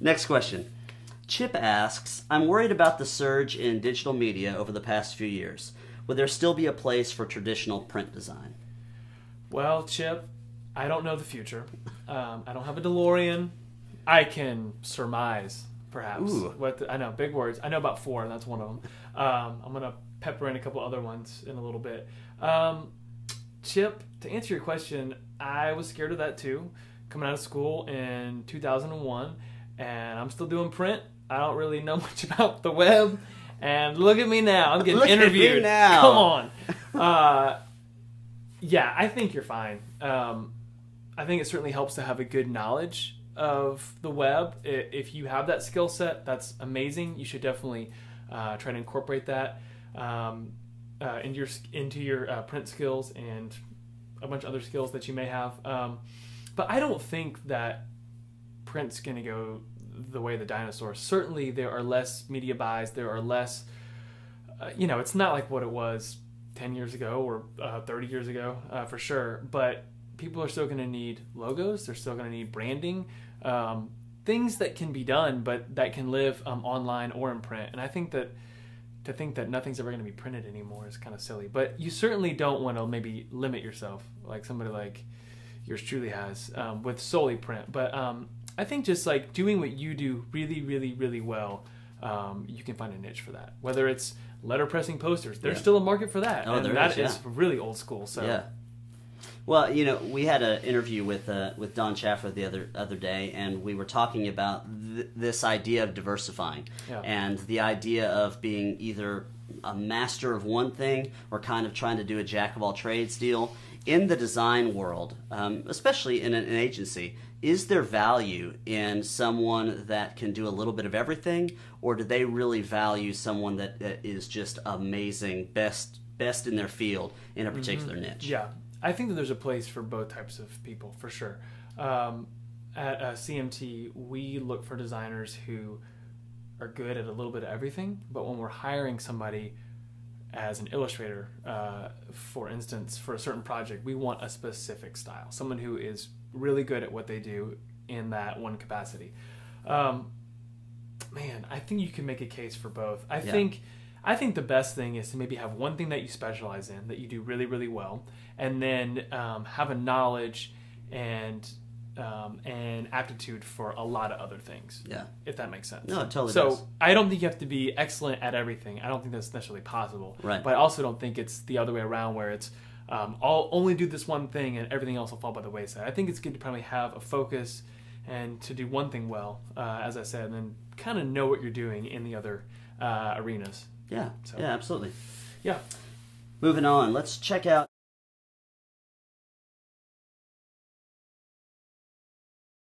Next question. Chip asks, I'm worried about the surge in digital media over the past few years. Would there still be a place for traditional print design? Well, Chip, I don't know the future. I don't have a DeLorean. I can surmise, perhaps. Ooh. I know, big words. I know about 4, and that's one of them. I'm going to pepper in a couple other ones in a little bit. Chip, to answer your question, I was scared of that too, coming out of school in 2001, and I'm still doing print. I don't really know much about the web, and look at me now. I'm getting interviewed. At me now. Come on. Yeah, I think you're fine. I think it certainly helps to have a good knowledge of the web. If you have that skill set, that's amazing. You should definitely try to incorporate that into your print skills and a bunch of other skills that you may have. But I don't think that print's going to go the way of the dinosaurs. Certainly there are less media buys. There are less, it's not like what it was 10 years ago or 30 years ago for sure. But people are still going to need logos. They're still going to need branding. Things that can be done, but that can live online or in print. And I think that to think that nothing's ever going to be printed anymore is kind of silly. But you certainly don't want to maybe limit yourself like somebody like yours truly has with solely print. But I think just like doing what you do really, really, really well, you can find a niche for that. Whether it's letterpressing posters, there's still a market for that. Oh, and there that is, is really old school. So. Yeah. Well, we had an interview with Don Chaffer the other day, and we were talking about this idea of diversifying and the idea of being either a master of one thing or kind of trying to do a jack of all trades deal. In the design world, especially in an agency, is there value in someone that can do a little bit of everything, or do they really value someone that is just amazing, best in their field in a particular niche? Yeah. I think that there's a place for both types of people, for sure. At CMT, we look for designers who are good at a little bit of everything, but when we're hiring somebody as an illustrator, for instance, for a certain project, we want a specific style, someone who is really good at what they do in that one capacity. Man, I think you can make a case for both. I think the best thing is to maybe have one thing that you specialize in, that you do really, really well, and then have a knowledge and aptitude for a lot of other things. Yeah, if that makes sense. No, it totally does. So I don't think you have to be excellent at everything. I don't think that's necessarily possible. Right. But I also don't think it's the other way around where it's I'll only do this one thing and everything else will fall by the wayside. I think it's good to probably have a focus and to do one thing well, as I said, and then kind of know what you're doing in the other arenas. Yeah, So, yeah, absolutely. Yeah. Moving on, let's check out